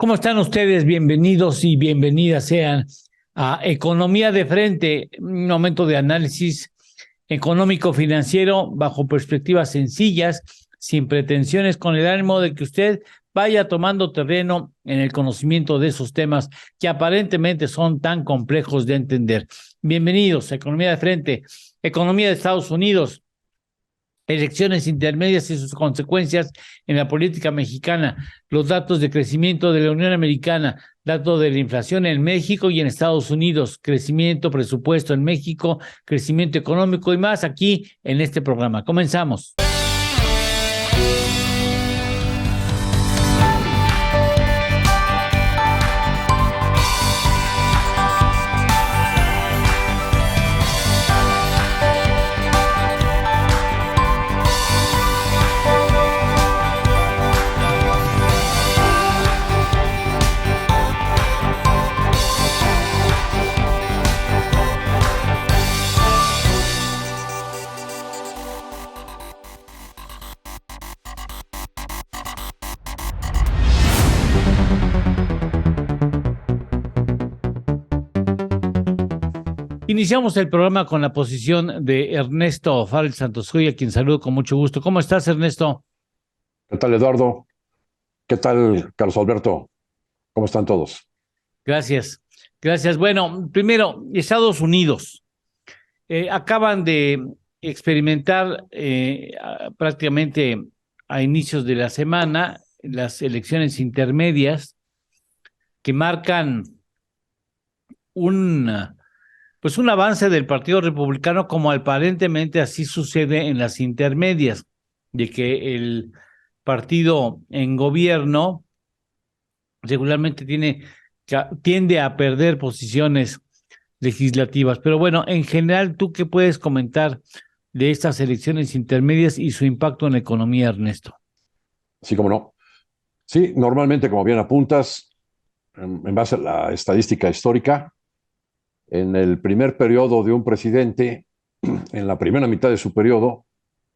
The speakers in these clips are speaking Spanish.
¿Cómo están ustedes? Bienvenidos y bienvenidas sean a Economía de Frente, un momento de análisis económico-financiero bajo perspectivas sencillas, sin pretensiones, con el ánimo de que usted vaya tomando terreno en el conocimiento de esos temas que aparentemente son tan complejos de entender. Bienvenidos a Economía de Frente, Economía de Estados Unidos, elecciones intermedias y sus consecuencias en la política mexicana, los datos de crecimiento de la Unión Americana, datos de la inflación en México y en Estados Unidos, crecimiento, presupuesto en México, crecimiento económico y más aquí en este programa. Comenzamos. Iniciamos el programa con la posición de Ernesto Farrell Santoscoy, a quien saludo con mucho gusto. ¿Cómo estás, Ernesto? ¿Qué tal, Eduardo? ¿Qué tal, Carlos Alberto? ¿Cómo están todos? Gracias. Gracias. Bueno, primero, Estados Unidos. Acaban de experimentar prácticamente a inicios de la semana las elecciones intermedias que marcan un, pues un avance del Partido Republicano, como aparentemente así sucede en las intermedias, de que el partido en gobierno regularmente tiende a perder posiciones legislativas. Pero bueno, en general, ¿tú qué puedes comentar de estas elecciones intermedias y su impacto en la economía, Ernesto? Sí, cómo no. Sí, normalmente, como bien apuntas, en base a la estadística histórica, en el primer periodo de un presidente, en la primera mitad de su periodo,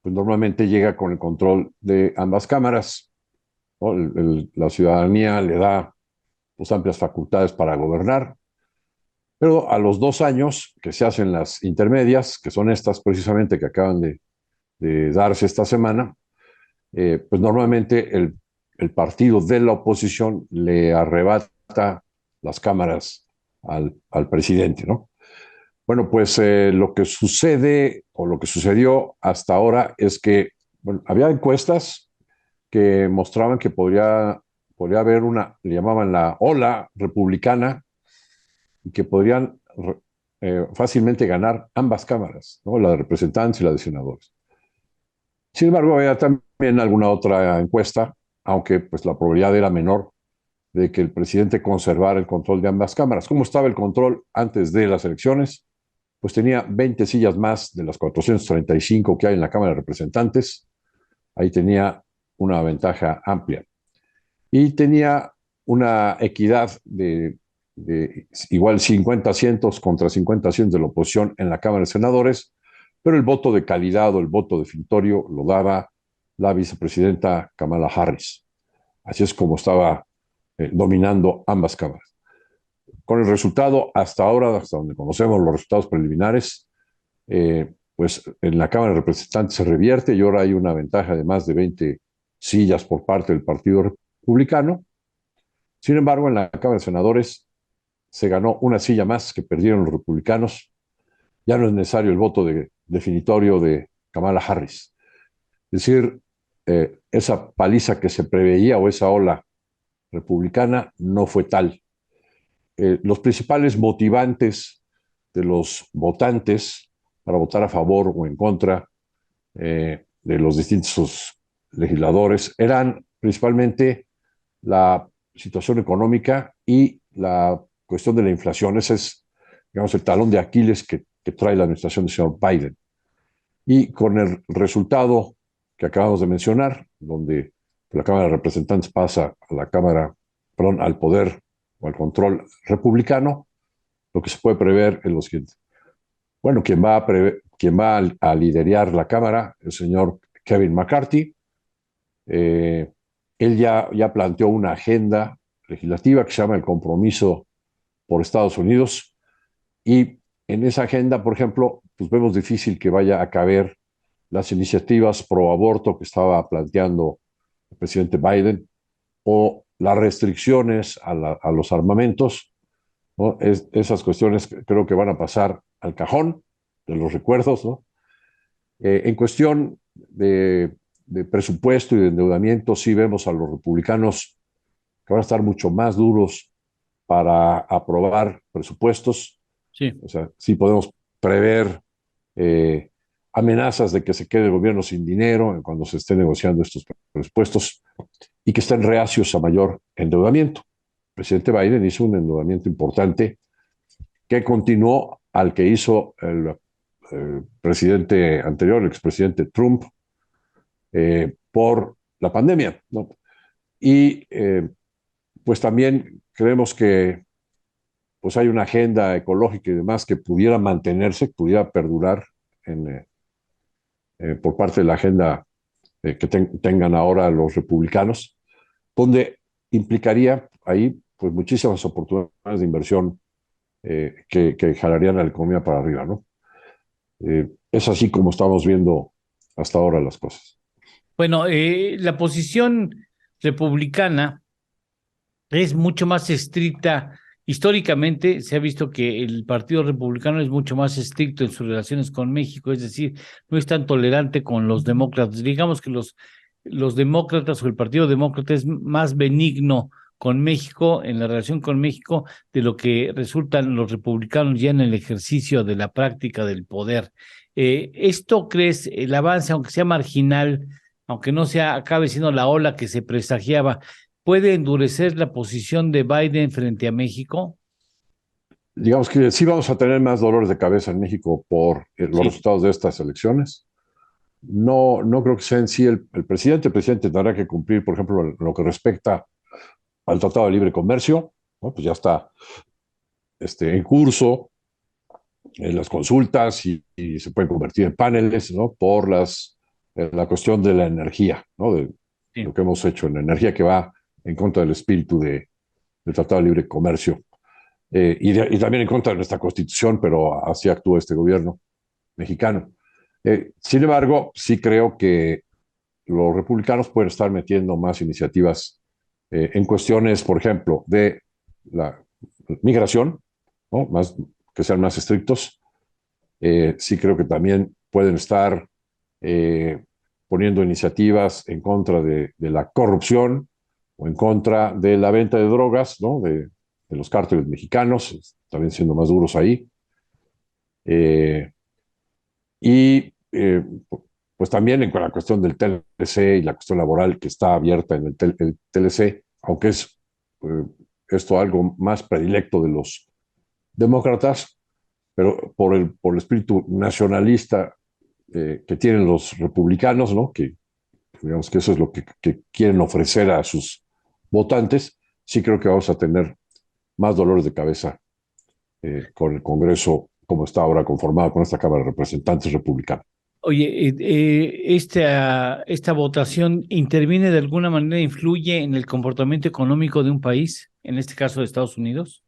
pues normalmente llega con el control de ambas cámaras, ¿no? La ciudadanía le da pues, amplias facultades para gobernar, pero a los 2 años que se hacen las intermedias, que son estas precisamente que acaban de darse esta semana, pues normalmente el partido de la oposición le arrebata las cámaras al presidente, ¿no? Bueno, pues lo que sucede o lo que sucedió hasta ahora es que bueno, había encuestas que mostraban que podría haber una, le llamaban la ola republicana, y que podrían fácilmente ganar ambas cámaras, ¿no? La de representantes y la de senadores. Sin embargo, había también alguna otra encuesta, aunque pues la probabilidad era menor de que el presidente conservara el control de ambas cámaras. ¿Cómo estaba el control antes de las elecciones? Pues tenía 20 sillas más de las 435 que hay en la Cámara de Representantes. Ahí tenía una ventaja amplia. Y tenía una equidad de igual 50 asientos contra 50 asientos de la oposición en la Cámara de Senadores, pero el voto de calidad o el voto definitorio lo daba la vicepresidenta Kamala Harris. Así es como estaba dominando ambas cámaras. Con el resultado, hasta ahora, hasta donde conocemos los resultados preliminares, pues en la Cámara de Representantes se revierte y ahora hay una ventaja de más de 20 sillas por parte del Partido Republicano. Sin embargo, en la Cámara de Senadores se ganó una silla más que perdieron los republicanos. Ya no es necesario el voto definitorio de Kamala Harris. Es decir, esa paliza que se preveía o esa ola republicana no fue tal. Los principales motivantes de los votantes para votar a favor o en contra de los distintos legisladores eran principalmente la situación económica y la cuestión de la inflación. Ese es, digamos, el talón de Aquiles que trae la administración del señor Biden. Y con el resultado que acabamos de mencionar, donde la Cámara de Representantes pasa a la Cámara, perdón, al poder o al control republicano, lo que se puede prever es lo siguiente. Bueno, quien va a liderar la Cámara, el señor Kevin McCarthy, él ya planteó una agenda legislativa que se llama el Compromiso por Estados Unidos, y en esa agenda, por ejemplo, pues vemos difícil que vaya a caber las iniciativas pro aborto que estaba planteando el presidente Biden o las restricciones a los armamentos, ¿no? Esas cuestiones creo que van a pasar al cajón de los recuerdos, ¿no? En cuestión de presupuesto y de endeudamiento, sí vemos a los republicanos que van a estar mucho más duros para aprobar presupuestos. Sí. O sea, sí podemos prever amenazas de que se quede el gobierno sin dinero cuando se esté negociando estos presupuestos y que estén reacios a mayor endeudamiento. El presidente Biden hizo un endeudamiento importante que continuó al que hizo el presidente anterior, el expresidente Trump, por la pandemia, ¿no? Y pues también creemos que pues hay una agenda ecológica y demás que pudiera mantenerse, pudiera perdurar por parte de la agenda que tengan ahora los republicanos, donde implicaría ahí pues muchísimas oportunidades de inversión que jalarían a la economía para arriba, ¿no? Es así como estamos viendo hasta ahora las cosas. Bueno, la posición republicana es mucho más estricta. Históricamente se ha visto que el Partido Republicano es mucho más estricto en sus relaciones con México, es decir, no es tan tolerante con los demócratas. Digamos que los demócratas o el Partido Demócrata es más benigno con México, en la relación con México, de lo que resultan los republicanos ya en el ejercicio de la práctica del poder. ¿Esto crees, el avance, aunque sea marginal, aunque no sea, acabe siendo la ola que se presagiaba, puede endurecer la posición de Biden frente a México? Digamos que sí vamos a tener más dolores de cabeza en México por los Sí, resultados de estas elecciones. No, no creo que sea en sí el presidente. El presidente tendrá que cumplir, por ejemplo, en lo que respecta al Tratado de Libre Comercio, ¿no? Pues ya está en curso las consultas y se pueden convertir en paneles, ¿no? Por la cuestión de la energía, ¿no? De sí. lo que hemos hecho en la energía que va en contra del espíritu del Tratado de Libre Comercio y también en contra de nuestra Constitución, pero así actúa este gobierno mexicano. Sin embargo, sí creo que los republicanos pueden estar metiendo más iniciativas en cuestiones, por ejemplo, de la migración, ¿no? Más, que sean más estrictos. Sí creo que también pueden estar poniendo iniciativas en contra de la corrupción o en contra de la venta de drogas, ¿no? De los cárteles mexicanos, también siendo más duros ahí. Eh, y pues también en la cuestión del TLC y la cuestión laboral que está abierta en el TLC, aunque es eh, esto algo más predilecto de los demócratas, pero por el espíritu nacionalista que tienen los republicanos, ¿no? Que digamos que eso es lo que quieren ofrecer a sus votantes, sí creo que vamos a tener más dolores de cabeza con el Congreso como está ahora conformado con esta Cámara de Representantes republicana. Oye, esta votación interviene de alguna manera, influye en el comportamiento económico de un país, en este caso de Estados Unidos.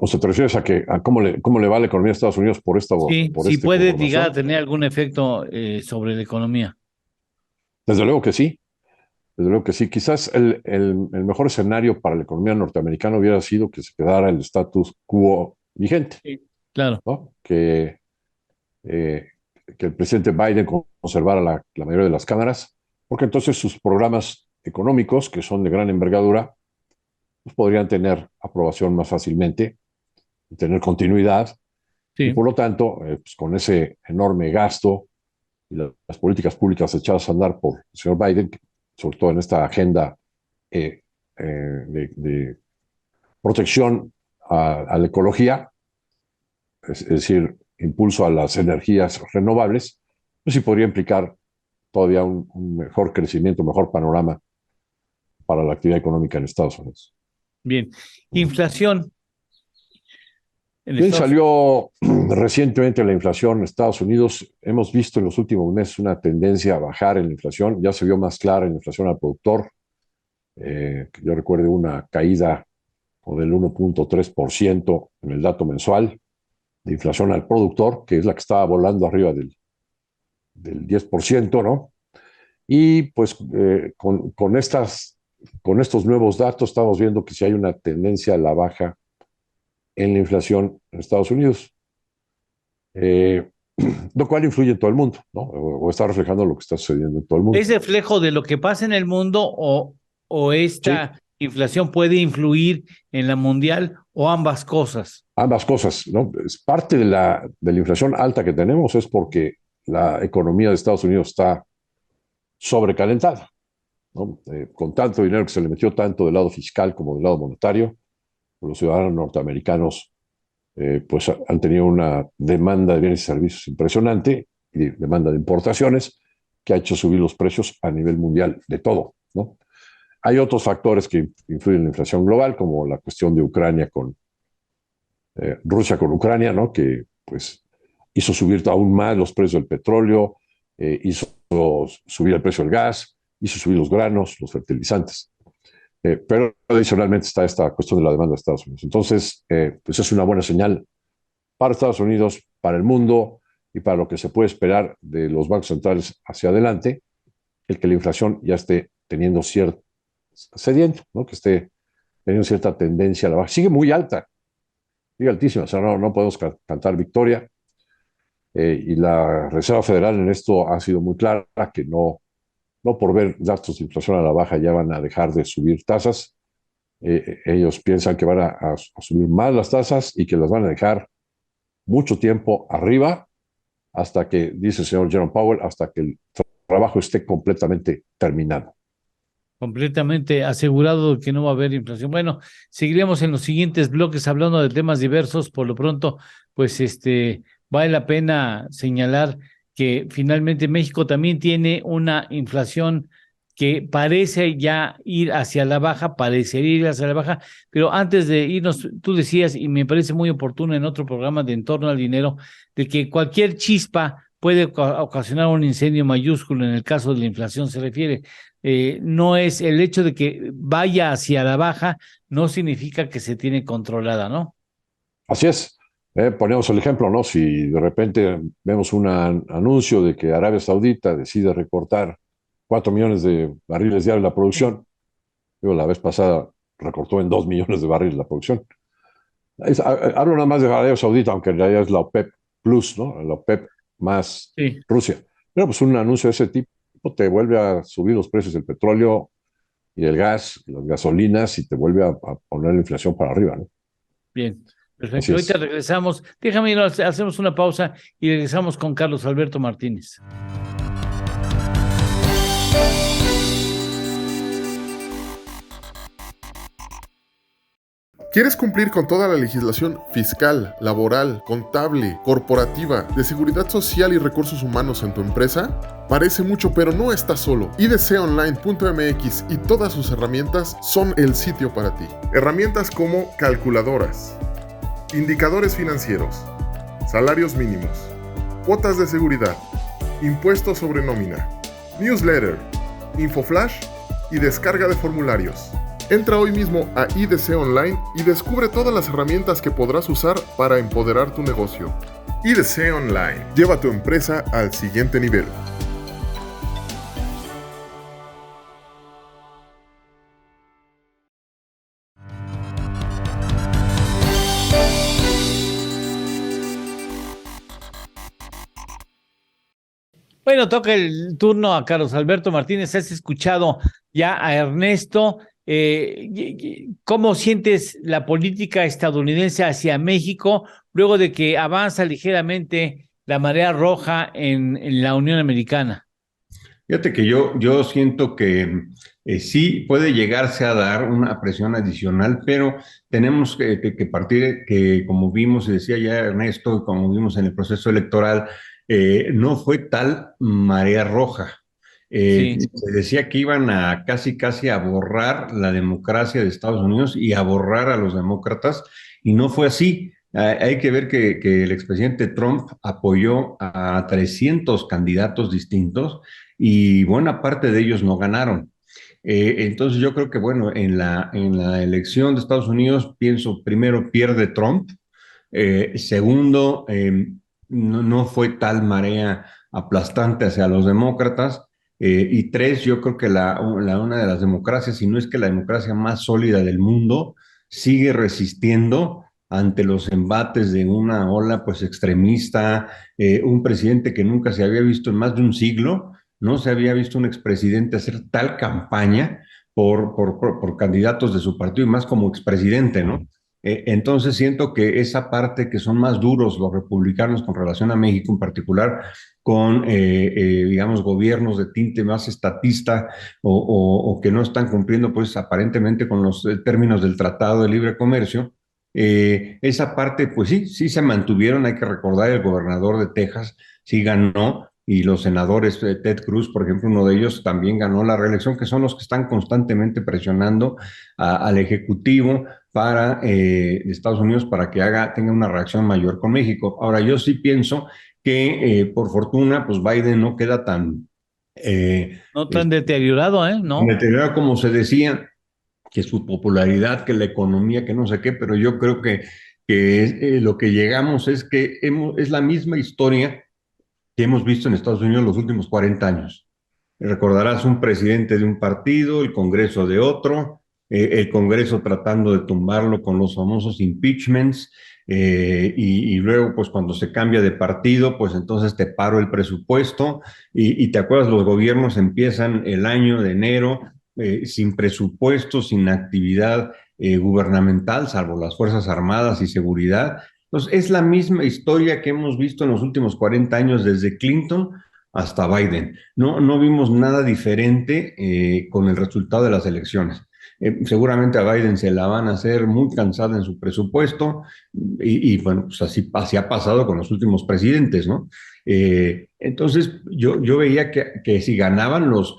O sea, ¿te refieres a cómo le va la economía de Estados Unidos Sí, por sí esta puede llegar a conformación? tener algún efecto sobre la economía. Desde luego que sí, desde luego que sí. Quizás el mejor escenario para la economía norteamericana hubiera sido que se quedara el status quo vigente, Sí, claro. ¿no? Eh, que el presidente Biden conservara la mayoría de las cámaras, porque entonces sus programas económicos, que son de gran envergadura, pues podrían tener aprobación más fácilmente, tener continuidad, y Sí. por lo tanto, pues con ese enorme gasto y las políticas públicas echadas a andar por el señor Biden, sobre todo en esta agenda eh, de protección a la ecología, es decir, impulso a las energías renovables, pues sí podría implicar todavía un mejor crecimiento, un mejor panorama para la actividad económica en Estados Unidos. Bien. Inflación en Bien, Estados Unidos. salió recientemente la inflación en Estados Unidos. Hemos visto en los últimos meses una tendencia a bajar en la inflación. Ya se vio más clara en la inflación al productor. que yo recuerdo una caída o del 1.3% en el dato mensual de inflación al productor, que es la que estaba volando arriba del 10%, ¿no? Y pues con estos nuevos datos estamos viendo que sí hay una tendencia a la baja en la inflación en Estados Unidos, eh, lo cual influye en todo el mundo, ¿no? O está reflejando lo que está sucediendo en todo el mundo. ¿Es reflejo de lo que pasa en el mundo o Sí, esta inflación puede influir en la mundial o ambas cosas? ambas cosas, ¿no? Es parte de la inflación alta que tenemos es porque la economía de Estados Unidos está sobrecalentada, ¿no? Con tanto dinero que se le metió tanto del lado fiscal como del lado monetario, los ciudadanos norteamericanos pues han tenido una demanda de bienes y servicios impresionante y demanda de importaciones que ha hecho subir los precios a nivel mundial de todo, ¿no? Hay otros factores que influyen en la inflación global, como la cuestión de Ucrania con Rusia con Ucrania, ¿no? Que pues hizo subir aún más los precios del petróleo, hizo subir el precio del gas, hizo subir los granos, los fertilizantes. Pero adicionalmente está esta cuestión de la demanda de Estados Unidos. Entonces, pues es una buena señal para Estados Unidos, para el mundo y para lo que se puede esperar de los bancos centrales hacia adelante, el que la inflación ya esté teniendo cediendo, ¿no? Que esté teniendo cierta tendencia a la baja. Sigue muy alta, sigue altísima, o sea, no podemos cantar victoria. Y la Reserva Federal en esto ha sido muy clara que no por ver datos de inflación a la baja ya van a dejar de subir tasas. Ellos piensan que van a subir más las tasas y que las van a dejar mucho tiempo arriba hasta que, dice el señor Jerome Powell, hasta que el trabajo esté completamente terminado. Completamente asegurado de que no va a haber inflación. Bueno, seguiremos en los siguientes bloques hablando de temas diversos. Por lo pronto, pues vale la pena señalar que finalmente México también tiene una inflación que parece ya ir hacia la baja, parecería ir hacia la baja, pero antes de irnos, tú decías, y me parece muy oportuno en otro programa de En torno al dinero, de que cualquier chispa puede ocasionar un incendio mayúsculo en el caso de la inflación se refiere. No es el hecho de que vaya hacia la baja, no significa que se tiene controlada, ¿no? Así es. Ponemos el ejemplo, ¿no? Si de repente vemos un anuncio de que Arabia Saudita decide recortar 4 millones de barriles diarios la producción, digo, la vez pasada recortó en 2 millones de barriles la producción. Hablo nada más de Arabia Saudita, aunque en realidad es la OPEP Plus, ¿no? La OPEP más Sí, Rusia. Pero pues un anuncio de ese tipo te vuelve a subir los precios del petróleo y del gas, las gasolinas, y te vuelve a poner la inflación para arriba, ¿no? bien, Así perfecto. Ahorita es. regresamos. Déjame ir, hacemos una pausa y regresamos con Carlos Alberto Martínez. ¿Quieres cumplir con toda la legislación fiscal, laboral, contable, corporativa, de seguridad social y recursos humanos en tu empresa? Parece mucho, pero no estás solo. idconline.mx y todas sus herramientas son el sitio para ti. Herramientas como calculadoras, indicadores financieros, salarios mínimos, cuotas de seguridad, impuestos sobre nómina, newsletter, infoflash y descarga de formularios. Entra hoy mismo a IDC Online y descubre todas las herramientas que podrás usar para empoderar tu negocio. IDC Online. Lleva tu empresa al siguiente nivel. Bueno, toca el turno a Carlos Alberto Martínez. ¿Has escuchado ya a Ernesto? ¿Cómo sientes la política estadounidense hacia México luego de que avanza ligeramente la marea roja en la Unión Americana? Fíjate que yo siento que sí puede llegarse a dar una presión adicional, pero tenemos que partir que, como vimos y decía ya Ernesto, y como vimos en el proceso electoral, no fue tal marea roja. Sí, Se decía que iban a casi a borrar la democracia de Estados Unidos y a borrar a los demócratas, y no fue así. Hay que ver que el expresidente Trump apoyó a 300 candidatos distintos y buena parte de ellos no ganaron. Entonces yo creo que, bueno, en la elección de Estados Unidos, pienso, primero pierde Trump, segundo, no fue tal marea aplastante hacia los demócratas, y tres, yo creo que una de las democracias, si no es que la democracia más sólida del mundo, sigue resistiendo ante los embates de una ola pues extremista, un presidente que nunca se había visto en más de un siglo, no se había visto un expresidente hacer tal campaña por candidatos de su partido y más como expresidente, ¿no? Entonces siento que esa parte que son más duros los republicanos con relación a México en particular, con, digamos, gobiernos de tinte más estatista o que no están cumpliendo, pues, aparentemente con los términos del Tratado de Libre Comercio, esa parte, pues sí se mantuvieron. Hay que recordar, el gobernador de Texas sí ganó, y los senadores, Ted Cruz, por ejemplo, uno de ellos también ganó la reelección, que son los que están constantemente presionando al Ejecutivo para Estados Unidos para que tenga una reacción mayor con México. Ahora, yo sí pienso que por fortuna, pues Biden no queda tan No tan deteriorado, ¿no? deteriorado como se decía, que su popularidad, que la economía, que no sé qué, pero yo creo que lo que llegamos es que es la misma historia que hemos visto en Estados Unidos los últimos 40 años. Recordarás un presidente de un partido, el Congreso de otro, el Congreso tratando de tumbarlo con los famosos impeachments, y luego, pues cuando se cambia de partido, pues entonces te paro el presupuesto, y te acuerdas, los gobiernos empiezan el año de enero sin presupuesto, sin actividad gubernamental, salvo las Fuerzas Armadas y seguridad. Entonces, es la misma historia que hemos visto en los últimos 40 años, desde Clinton hasta Biden. No vimos nada diferente con el resultado de las elecciones. Seguramente a Biden se la van a hacer muy cansada en su presupuesto, y bueno, pues así ha pasado con los últimos presidentes, ¿no? Entonces, yo veía que si ganaban los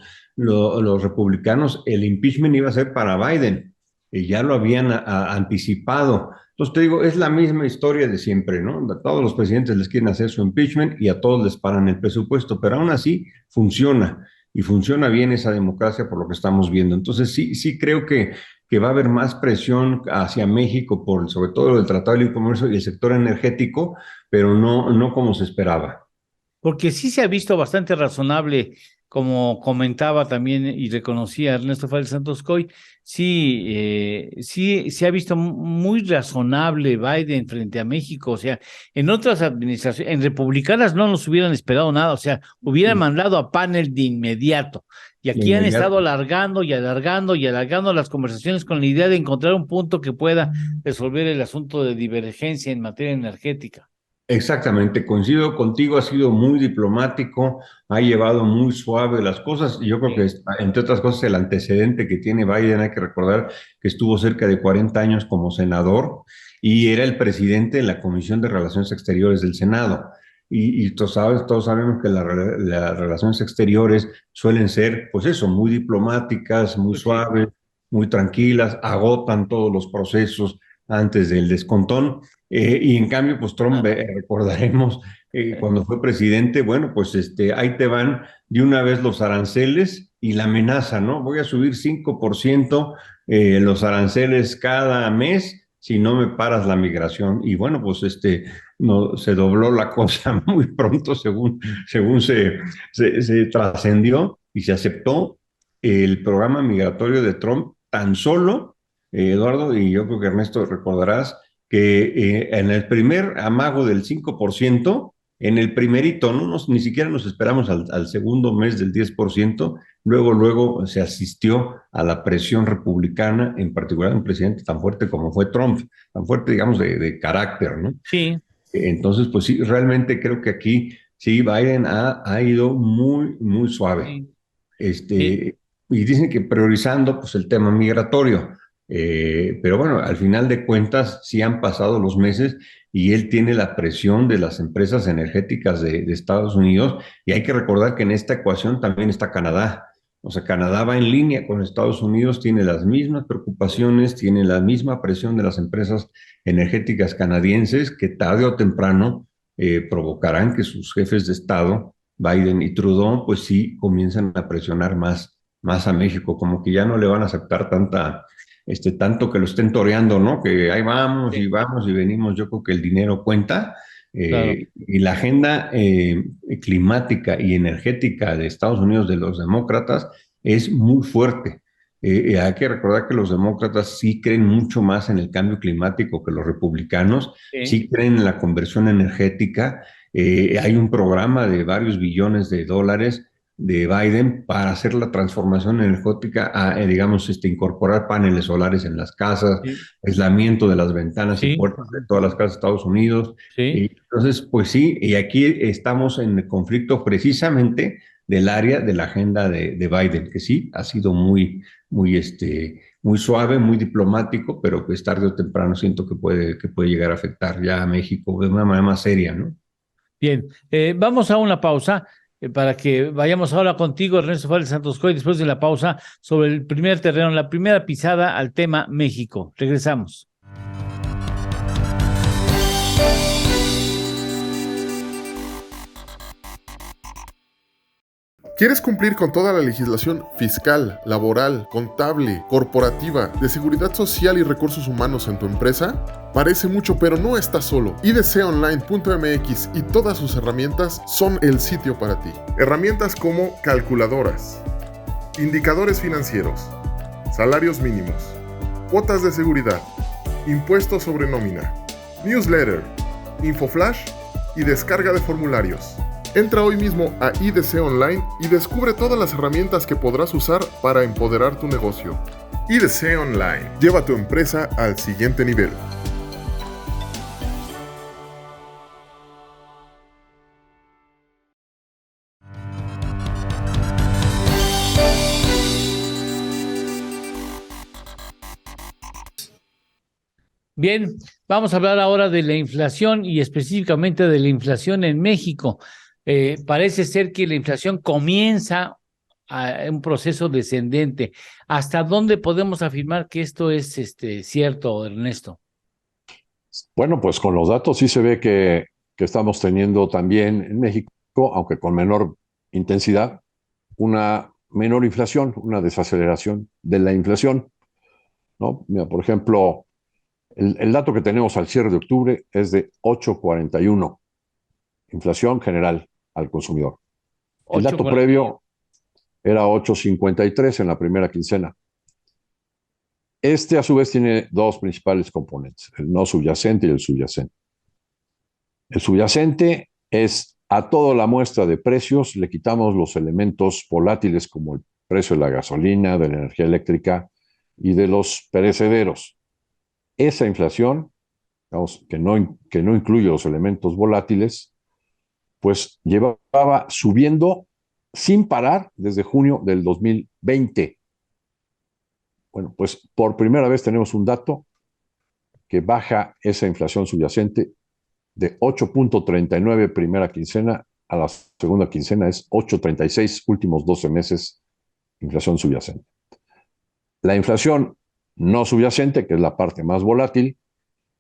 republicanos, el impeachment iba a ser para Biden, y ya lo habían anticipado. Entonces te digo, es la misma historia de siempre, ¿no? A todos los presidentes les quieren hacer su impeachment y a todos les paran el presupuesto, pero aún así funciona, y funciona bien esa democracia por lo que estamos viendo. Entonces sí creo que va a haber más presión hacia México sobre todo el Tratado de Libre Comercio y el sector energético, pero no como se esperaba. Porque sí se ha visto bastante razonable, como comentaba también y reconocía Ernesto Fadel Santos Coy, sí se ha visto muy razonable Biden frente a México. O sea, en otras administraciones, en republicanas no nos hubieran esperado nada, o sea, hubieran mandado a panel de inmediato. Y aquí han estado alargando y alargando y alargando las conversaciones con la idea de encontrar un punto que pueda resolver el asunto de divergencia en materia energética. Exactamente, coincido contigo, ha sido muy diplomático, ha llevado muy suave las cosas, y yo creo que, entre otras cosas, el antecedente que tiene Biden, hay que recordar que estuvo cerca de 40 años como senador y era el presidente de la Comisión de Relaciones Exteriores del Senado. Y todos sabemos que las relaciones exteriores suelen ser, pues eso, muy diplomáticas, muy suaves, muy tranquilas, agotan todos los procesos antes del descontón. Y en cambio, pues Trump, recordaremos, cuando fue presidente, bueno, pues ahí te van de una vez los aranceles y la amenaza, ¿no? Voy a subir 5% los aranceles cada mes si no me paras la migración. Y bueno, pues no, se dobló la cosa muy pronto, según se trascendió y se aceptó el programa migratorio de Trump, tan solo, Eduardo, y yo creo que Ernesto recordarás, que en el primer amago del 5%, en el primerito, ni siquiera nos esperamos al segundo mes del 10%, luego se asistió a la presión republicana, en particular un presidente tan fuerte como fue Trump, tan fuerte, digamos, de carácter, ¿no? Sí. Entonces, pues sí, realmente creo que aquí sí, Biden ha ido muy, muy suave. Sí. Y dicen que priorizando pues el tema migratorio. Pero bueno, al final de cuentas sí han pasado los meses y él tiene la presión de las empresas energéticas de Estados Unidos, y hay que recordar que en esta ecuación también está Canadá. O sea, Canadá va en línea con Estados Unidos, tiene las mismas preocupaciones, tiene la misma presión de las empresas energéticas canadienses, que tarde o temprano provocarán que sus jefes de Estado, Biden y Trudeau, pues sí comiencan a presionar más más a México, como que ya no le van a aceptar tanto que lo estén toreando, ¿no? Que ahí vamos y venimos. Yo creo que el dinero cuenta. Claro. Y la agenda climática y energética de Estados Unidos, de los demócratas, es muy fuerte. Hay que recordar que los demócratas sí creen mucho más en el cambio climático que los republicanos, Sí, sí creen en la conversión energética. Hay un programa de varios billones de dólares de Biden para hacer la transformación energética, digamos, incorporar paneles solares en las casas, sí, aislamiento de las ventanas y sí, puertas de todas las casas de Estados Unidos. sí. Y entonces, pues sí, y aquí estamos en el conflicto precisamente del área de la agenda de Biden, que sí ha sido muy suave, muy diplomático, pero que tarde o temprano siento que puede llegar a afectar ya a México de una manera más seria, ¿no? Bien, vamos a una pausa para que vayamos ahora contigo, Ernesto Fárez Santos Coy, después de la pausa sobre el primer terreno, la primera pisada al tema México. Regresamos. ¿Quieres cumplir con toda la legislación fiscal, laboral, contable, corporativa, de seguridad social y recursos humanos en tu empresa? Parece mucho, pero no estás solo. idconline.mx y todas sus herramientas son el sitio para ti. Herramientas como calculadoras, indicadores financieros, salarios mínimos, cuotas de seguridad, impuestos sobre nómina, newsletter, infoflash y descarga de formularios. Entra hoy mismo a IDC Online y descubre todas las herramientas que podrás usar para empoderar tu negocio. IDC Online. Lleva tu empresa al siguiente nivel. Bien, vamos a hablar ahora de la inflación y específicamente de la inflación en México. Parece ser que la inflación comienza un proceso descendente. ¿Hasta dónde podemos afirmar que esto es cierto, Ernesto? Bueno, pues con los datos sí se ve que estamos teniendo también en México, aunque con menor intensidad, una menor inflación, una desaceleración de la inflación, ¿no? Mira, por ejemplo, el dato que tenemos al cierre de octubre es de 8,41, inflación general al consumidor. El dato 8,40. previo era 8,53 en la primera quincena. Este, a su vez, tiene dos principales componentes, el no subyacente y el subyacente. El subyacente es a toda la muestra de precios, le quitamos los elementos volátiles como el precio de la gasolina, de la energía eléctrica y de los perecederos. Esa inflación, digamos, que no incluye los elementos volátiles, pues llevaba subiendo sin parar desde junio del 2020. Bueno, pues por primera vez tenemos un dato que baja esa inflación subyacente de 8,39 primera quincena a la segunda quincena, es 8,36 últimos 12 meses inflación subyacente. La inflación no subyacente, que es la parte más volátil,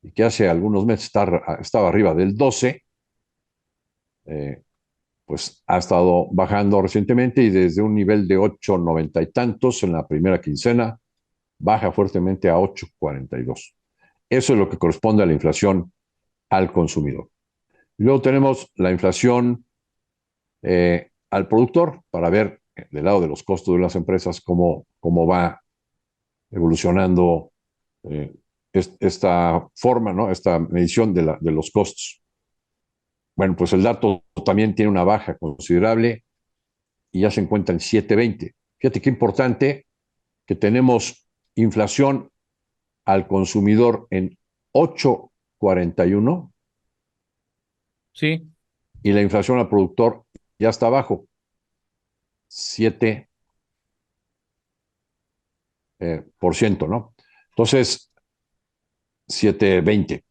y que hace algunos meses estaba arriba del 12, pues ha estado bajando recientemente y desde un nivel de 8,90 y tantos en la primera quincena, baja fuertemente a 8,42. Eso es lo que corresponde a la inflación al consumidor. Y luego tenemos la inflación al productor para ver del lado de los costos de las empresas cómo va evolucionando esta forma, ¿no? Esta medición de los costos. Bueno, pues el dato también tiene una baja considerable y ya se encuentra en 7,20. Fíjate qué importante que tenemos inflación al consumidor en 8,41 Sí, y la inflación al productor ya está abajo, 7%, ¿no? Entonces, 7,20.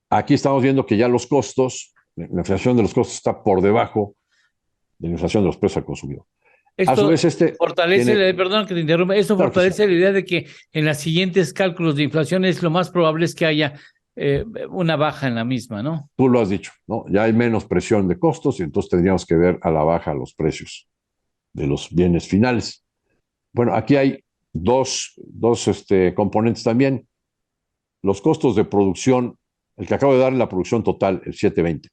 Aquí estamos viendo que ya los costos, la inflación de los costos está por debajo de la inflación de los precios al consumidor. A su esto vez, fortalece, tiene... perdón que te interrumpa, esto Claro que sí. fortalece la idea de que en los siguientes cálculos de inflación es lo más probable es que haya una baja en la misma, ¿no? Tú lo has dicho, ¿no? Ya hay menos presión de costos y entonces tendríamos que ver a la baja los precios de los bienes finales. bueno, aquí hay dos componentes también. Los costos de producción, el que acabo de dar es la producción total, el 720.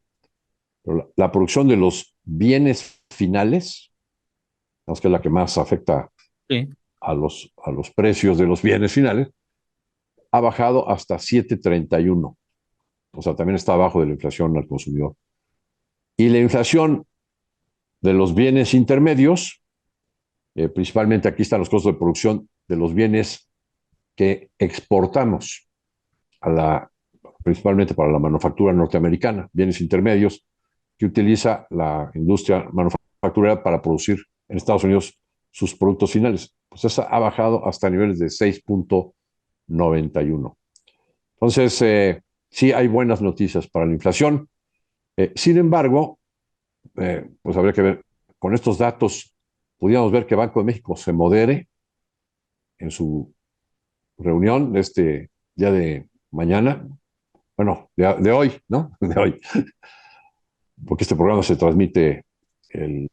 Pero la producción de los bienes finales, que es la que más afecta Sí. a los precios de los bienes finales, ha bajado hasta 731. O sea, también está abajo de la inflación al consumidor. Y la inflación de los bienes intermedios, principalmente aquí están los costos de producción de los bienes que exportamos principalmente para la manufactura norteamericana, bienes intermedios que utiliza la industria manufacturera para producir en Estados Unidos sus productos finales. Pues esa ha bajado hasta niveles de 6.91. Entonces, sí hay buenas noticias para la inflación. Sin embargo, pues habría que ver, con estos datos, pudiéramos ver que Banco de México se modere en su reunión de este día de mañana, bueno, de hoy, ¿no? De hoy, porque este programa se transmite el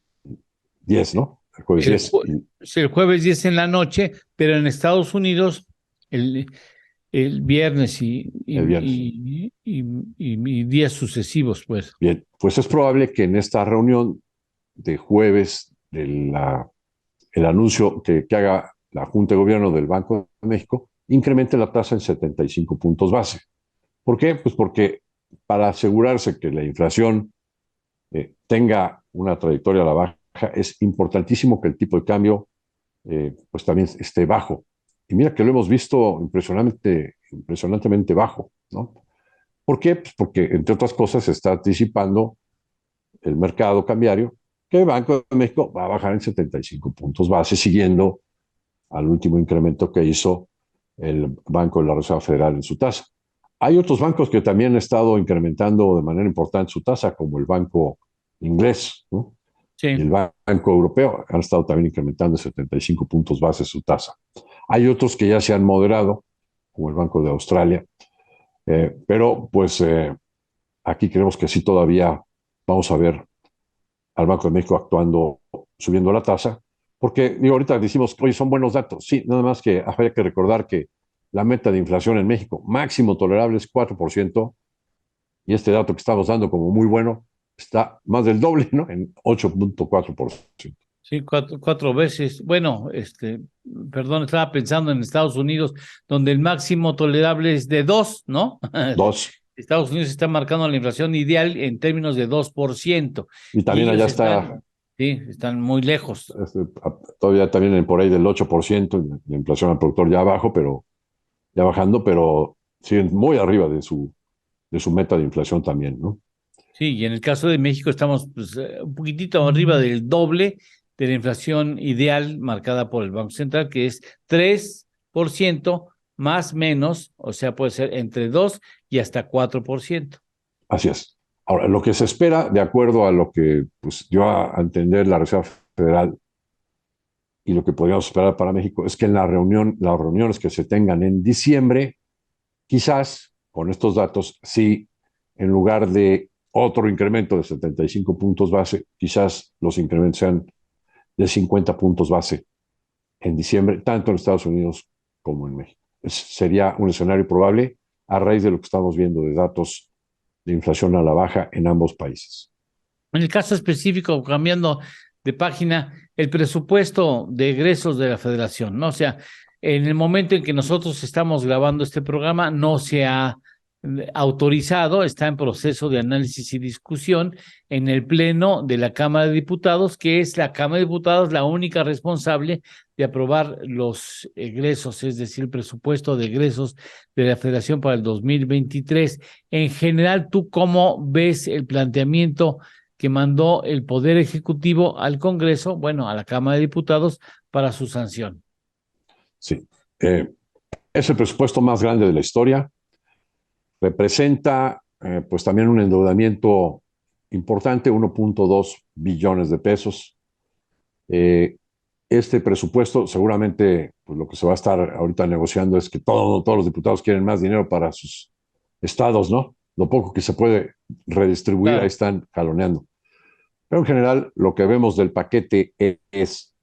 10, ¿no? El jueves El, 10. jue- sí, el jueves 10 en la noche, pero en Estados Unidos el, el viernes El viernes. y días sucesivos, pues. Bien, pues es probable que en esta reunión de jueves, el anuncio que haga la Junta de Gobierno del Banco de México, incremente la tasa en 75 puntos base. ¿Por qué? Pues porque para asegurarse que la inflación tenga una trayectoria a la baja, es importantísimo que el tipo de cambio pues también esté bajo. Y mira que lo hemos visto impresionantemente bajo, ¿no? ¿Por qué? Pues porque, entre otras cosas, se está anticipando el mercado cambiario que el Banco de México va a bajar en 75 puntos base, siguiendo al último incremento que hizo el Banco de la Reserva Federal en su tasa. Hay otros bancos que también han estado incrementando de manera importante su tasa, como el Banco Inglés, ¿no? Y Sí. el Banco Europeo han estado también incrementando 75 puntos base su tasa. Hay otros que ya se han moderado, como el Banco de Australia, pero pues aquí creemos que sí todavía vamos a ver al Banco de México actuando, subiendo la tasa, porque digo, ahorita decimos, oye, son buenos datos. Sí, nada más que habría que recordar que la meta de inflación en México máximo tolerable es 4%, y este dato que estamos dando como muy bueno está más del doble, ¿no? En 8.4%. Sí, cuatro veces. Bueno, perdón, estaba pensando en Estados Unidos, donde el máximo tolerable es de 2, ¿no? Dos, Estados Unidos está marcando la inflación ideal en términos de 2%, y y también allá ellos está sí, están muy lejos. todavía también por ahí del 8%, la inflación al productor ya abajo, pero ya bajando, pero siguen muy arriba de su meta de inflación también, ¿no? Sí, y en el caso de México estamos pues, un poquitito arriba del doble de la inflación ideal marcada por el Banco Central, que es 3% más menos, o sea, puede ser entre 2 y hasta 4%. Así es. Ahora, lo que se espera, de acuerdo a lo que pues, dio a entender la Reserva Federal y lo que podríamos esperar para México, es que en las reuniones que se tengan en diciembre, quizás con estos datos, sí, en lugar de otro incremento de 75 puntos base, quizás los incrementos sean de 50 puntos base en diciembre, tanto en Estados Unidos como en México. Sería un escenario probable a raíz de lo que estamos viendo de datos de inflación a la baja en ambos países. En el caso específico, cambiando de página, el presupuesto de egresos de la Federación, ¿no? O sea, en el momento en que nosotros estamos grabando este programa, no se ha autorizado, está en proceso de análisis y discusión en el Pleno de la Cámara de Diputados, que es la Cámara de Diputados la única responsable de aprobar los egresos, es decir, el presupuesto de egresos de la Federación para el 2023. En general, ¿tú cómo ves el planteamiento que mandó el Poder Ejecutivo al Congreso, bueno, a la Cámara de Diputados, para su sanción? Sí. Es el presupuesto más grande de la historia. Representa pues también un endeudamiento importante, 1.2 billones de pesos. Este presupuesto seguramente pues lo que se va a estar ahorita negociando es que todos los diputados quieren más dinero para sus estados, ¿no? Lo poco que se puede redistribuir, ahí Claro. están jaloneando. Pero en general lo que vemos del paquete es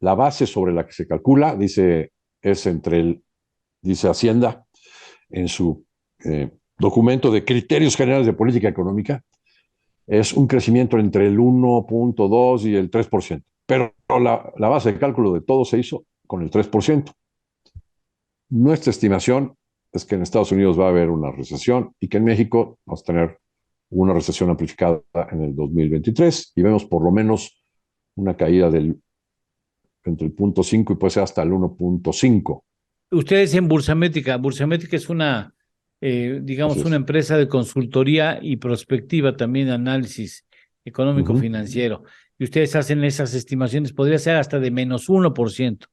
La base sobre la que se calcula, dice Hacienda en su documento de criterios generales de política económica, es un crecimiento entre el 1.2 y el 3%. Pero la base de cálculo de todo se hizo con el 3%. Nuestra estimación es que en Estados Unidos va a haber una recesión y que en México vamos a tener una recesión amplificada en el 2023 y vemos por lo menos una caída entre el 0.5 y puede ser hasta el 1.5. Ustedes en Bursamétrica es una, digamos, una empresa de consultoría y prospectiva, también análisis económico-financiero. Y ustedes hacen esas estimaciones, podría ser hasta de menos 1%.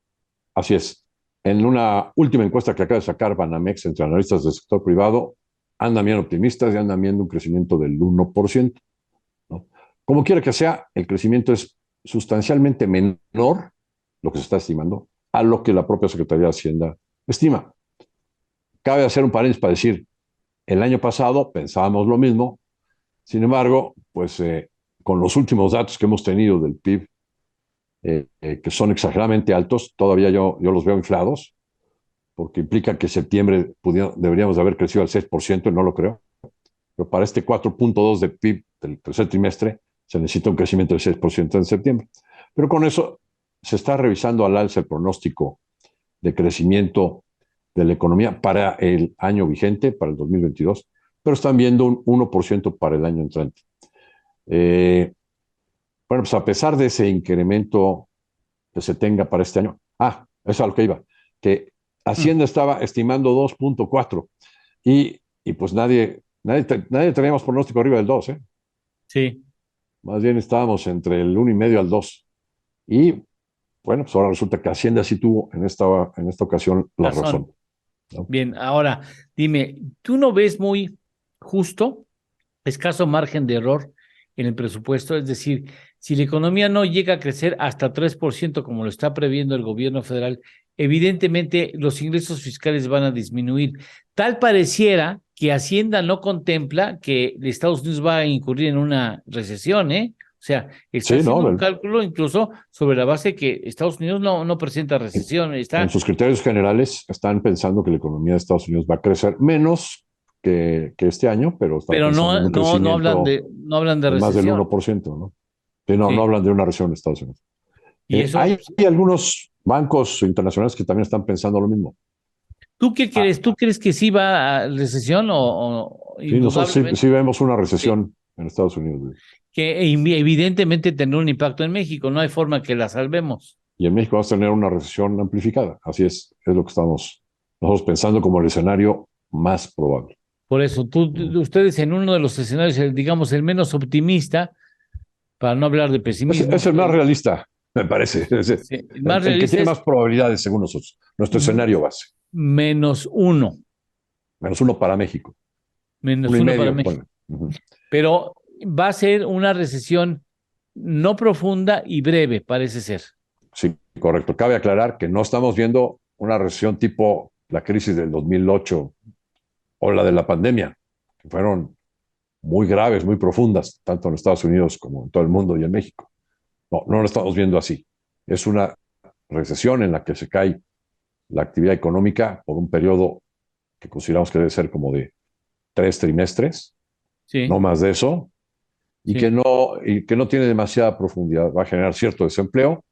Así es. En una última encuesta que acaba de sacar Banamex entre analistas del sector privado, andan bien optimistas y andan viendo un crecimiento del 1%, ¿no? Como quiera que sea, el crecimiento es sustancialmente menor, lo que se está estimando, a lo que la propia Secretaría de Hacienda estima. Cabe hacer un paréntesis para decir, el año pasado pensábamos lo mismo, sin embargo, pues con los últimos datos que hemos tenido del PIB, que son exageradamente altos, todavía yo los veo inflados, porque implica que septiembre deberíamos de haber crecido al 6%, y no lo creo. Pero para este 4.2 de PIB del tercer trimestre se necesita un crecimiento del 6% en septiembre. Pero con eso se está revisando al alza el pronóstico de crecimiento de la economía para el año vigente, para el 2022, pero están viendo un 1% para el año entrante. Bueno, pues a pesar de ese incremento que se tenga para este año, eso es a lo que iba, que Hacienda estaba estimando 2.4 y pues nadie teníamos pronóstico arriba del 2, ¿eh? Sí. Más bien estábamos entre el 1.5 al 2. Y bueno, pues ahora resulta que Hacienda sí tuvo en esta ocasión la razón, ¿no? Bien, ahora dime, ¿tú no ves muy justo, escaso margen de error en el presupuesto? Es decir, si la economía no llega a crecer hasta 3% como lo está previendo el gobierno federal, evidentemente los ingresos fiscales van a disminuir. Tal pareciera que Hacienda no contempla que Estados Unidos va a incurrir en una recesión, ¿eh? O sea, está haciendo un cálculo incluso sobre la base que Estados Unidos no presenta recesión. En sus criterios generales están pensando que la economía de Estados Unidos va a crecer menos que este año, pero no hablan de recesión. Más del 1%, ¿no? Sí, no hablan de una recesión en Estados Unidos. ¿Y eso? Hay algunos bancos internacionales que también están pensando lo mismo. ¿Tú qué crees? ¿Tú crees que sí va a recesión Sí, nosotros sí vemos una recesión en Estados Unidos. Que evidentemente tendrá un impacto en México, no hay forma que la salvemos. Y en México vamos a tener una recesión amplificada. Así es lo que estamos nosotros pensando como el escenario más probable. Por eso, ustedes en uno de los escenarios, digamos, el menos optimista, para no hablar de pesimismo. Es el más realista, me parece. Sí, el que tiene más probabilidades según nosotros. Nuestro escenario base. -1. -1 para México. -1 para México. Pero va a ser una recesión no profunda y breve, parece ser. Sí, correcto. Cabe aclarar que no estamos viendo una recesión tipo la crisis del 2008 o la de la pandemia, que fueron muy graves, muy profundas, tanto en Estados Unidos como en todo el mundo y en México. No lo estamos viendo así. Es una recesión en la que se cae la actividad económica por un periodo que consideramos que debe ser como de 3 trimestres, no más de eso, y que no tiene demasiada profundidad. Va a generar cierto desempleo.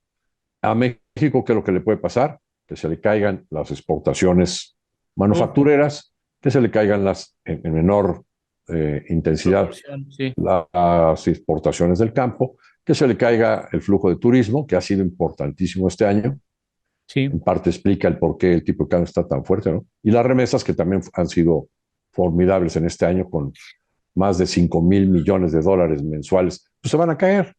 A México, ¿qué es lo que le puede pasar? Que se le caigan las exportaciones manufactureras, que se le caigan en menor intensidad las exportaciones del campo, que se le caiga el flujo de turismo, que ha sido importantísimo este año. Sí. En parte explica el por qué el tipo de cambio está tan fuerte, ¿no? Y las remesas, que también han sido formidables en este año, con más de 5,000 millones de dólares mensuales, pues se van a caer.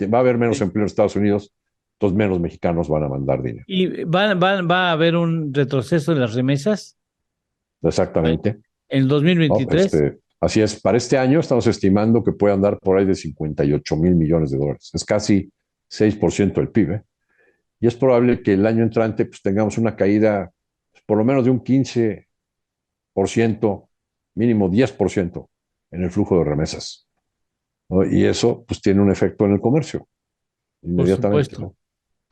Va a haber menos empleo en Estados Unidos, entonces menos mexicanos van a mandar dinero. ¿Y va a haber un retroceso de las remesas? Exactamente. ¿En 2023? No, así es. Para este año estamos estimando que puede andar por ahí de 58,000 millones de dólares. Es casi 6% del PIB, ¿eh? Y es probable que el año entrante pues, tengamos una caída por lo menos de un 15%, mínimo 10% en el flujo de remesas, ¿no? Y eso pues tiene un efecto en el comercio inmediatamente, Por supuesto. ¿no?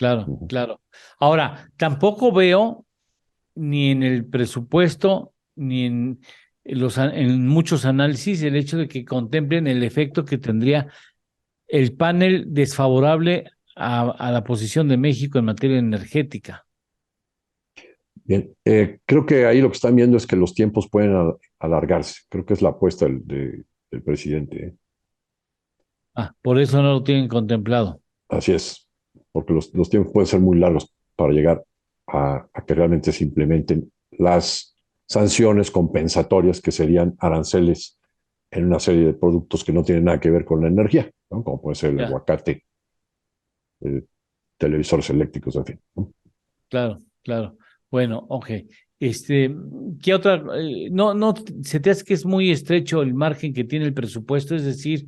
claro, claro. Ahora, tampoco veo ni en el presupuesto, ni en muchos análisis el hecho de que contemplen el efecto que tendría el panel desfavorable a la posición de México en materia energética. Bien, creo que ahí lo que están viendo es que los tiempos pueden alargarse. Creo que es la apuesta del presidente, ¿eh? Por eso no lo tienen contemplado. Así es, porque los tiempos pueden ser muy largos para llegar a que realmente se implementen las sanciones compensatorias que serían aranceles en una serie de productos que no tienen nada que ver con la energía, ¿no? Como puede ser el Ya, aguacate, televisores eléctricos, en fin, ¿no? claro, claro. Bueno, ok. ¿Qué otra? No, ¿se te hace que es muy estrecho el margen que tiene el presupuesto? Es decir,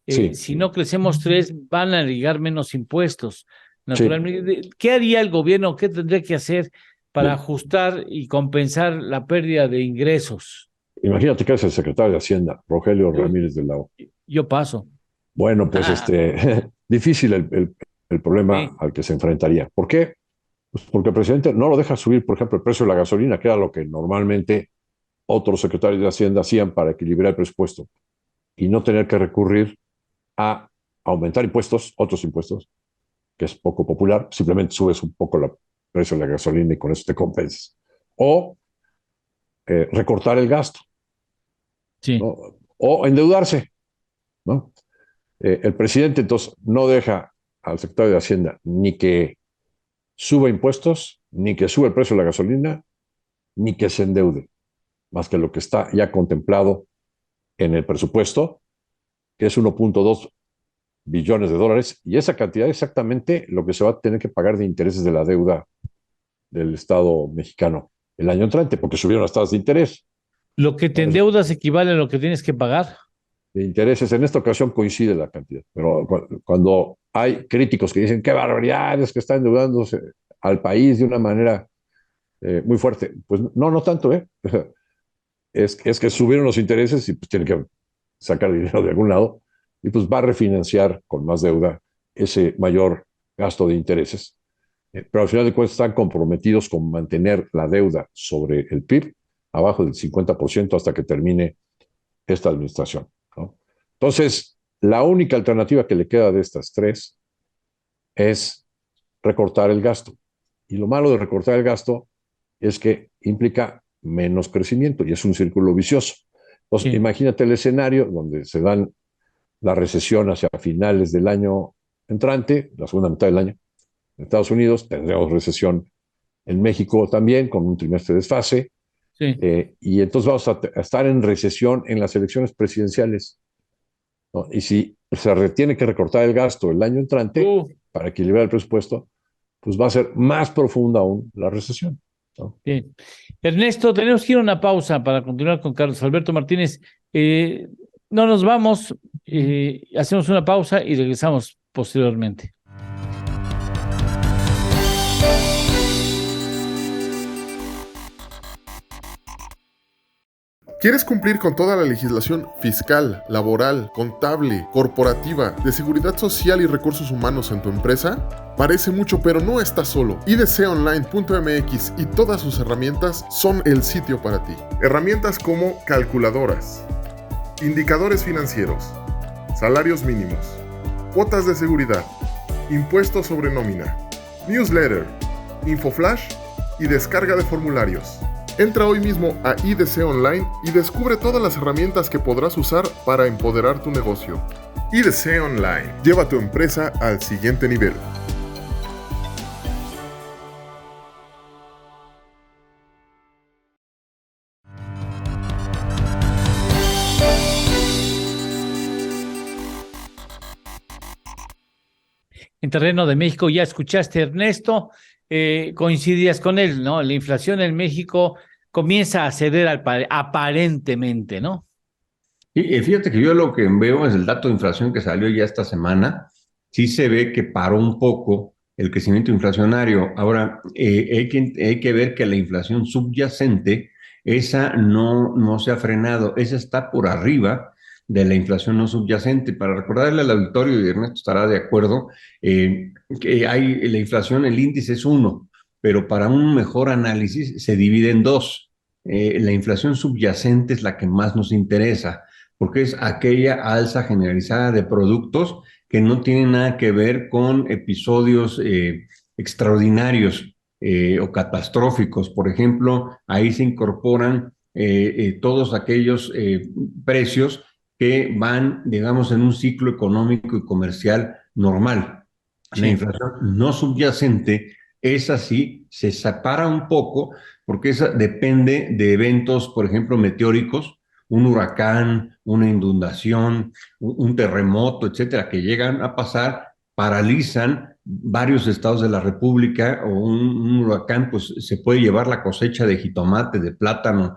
Sí, si no crecemos tres, van a llegar menos impuestos. sí. Naturalmente, ¿qué haría el gobierno? ¿Qué tendría que hacer para Bien, ajustar y compensar la pérdida de ingresos? imagínate que es el secretario de Hacienda, Rogelio Uy, Ramírez de la O. yo paso. Bueno, pues difícil el problema Sí, al que se enfrentaría. ¿Por qué? Pues porque el presidente no lo deja subir, por ejemplo, el precio de la gasolina, que era lo que normalmente otros secretarios de Hacienda hacían para equilibrar el presupuesto y no tener que recurrir a aumentar impuestos, otros impuestos, que es poco popular, simplemente subes un poco el precio de la gasolina y con eso te compensas. O recortar el gasto, sí, ¿no? O endeudarse, ¿no? El presidente entonces no deja al secretario de Hacienda ni que suba impuestos, ni que suba el precio de la gasolina, ni que se endeude, más que lo que está ya contemplado en el presupuesto, que es 1.2 billones de dólares, y esa cantidad es exactamente lo que se va a tener que pagar de intereses de la deuda del Estado mexicano el año entrante, porque subieron las tasas de interés. lo que te Entonces, endeudas equivale a lo que tienes que pagar. de intereses, en esta ocasión coincide la cantidad, pero cuando hay críticos que dicen qué barbaridades que están endeudándose al país de una manera muy fuerte, pues no, no tanto, ¿eh? Es que subieron los intereses y pues tienen que sacar dinero de algún lado y pues va a refinanciar con más deuda ese mayor gasto de intereses. Pero al final de cuentas están comprometidos con mantener la deuda sobre el PIB abajo del 50% hasta que termine esta administración, ¿no? Entonces, la única alternativa que le queda de estas tres es recortar el gasto. Y lo malo de recortar el gasto es que implica menos crecimiento y es un círculo vicioso. Entonces, Sí, imagínate el escenario donde se dan la recesión hacia finales del año entrante, la segunda mitad del año. En Estados Unidos tendremos recesión en México también, con un trimestre de desfase, sí. y entonces vamos a estar en recesión en las elecciones presidenciales, ¿no? Y si se tiene que recortar el gasto el año entrante Uh, para equilibrar el presupuesto, pues va a ser más profunda aún la recesión, ¿no? Bien. Ernesto, tenemos que ir a una pausa para continuar con Carlos Alberto Martínez. Eh, no nos vamos, hacemos una pausa y regresamos posteriormente. ¿Quieres cumplir con toda la legislación fiscal, laboral, contable, corporativa, de seguridad social y recursos humanos en tu empresa? Parece mucho, pero no estás solo. idconline.mx y todas sus herramientas son el sitio para ti. Herramientas como calculadoras, indicadores financieros, salarios mínimos, cuotas de seguridad, impuestos sobre nómina, newsletter, infoflash y descarga de formularios. Entra hoy mismo a IDC Online y descubre todas las herramientas que podrás usar para empoderar tu negocio. IDC Online. Lleva tu empresa al siguiente nivel. En terreno de México, ya escuchaste, Ernesto, coincidías con él, ¿no? La inflación en México comienza a ceder aparentemente, ¿no? Y fíjate que yo lo que veo es el dato de inflación que salió ya esta semana. Sí se ve que paró un poco el crecimiento inflacionario. Ahora, hay que ver que la inflación subyacente, esa no se ha frenado, esa está por arriba de la inflación no subyacente. Para recordarle al auditorio, y Ernesto estará de acuerdo, que hay la inflación, el índice es 1, pero para un mejor análisis se divide en 2. La inflación subyacente es la que más nos interesa, porque es aquella alza generalizada de productos que no tienen nada que ver con episodios extraordinarios o catastróficos. Por ejemplo, ahí se incorporan todos aquellos precios que van, digamos, en un ciclo económico y comercial normal. La inflación no subyacente, esa sí se separa un poco porque esa depende de eventos, por ejemplo, meteóricos, un huracán, una inundación, un terremoto, etcétera, que llegan a pasar, paralizan varios estados de la República, o un huracán, pues se puede llevar la cosecha de jitomate, de plátano,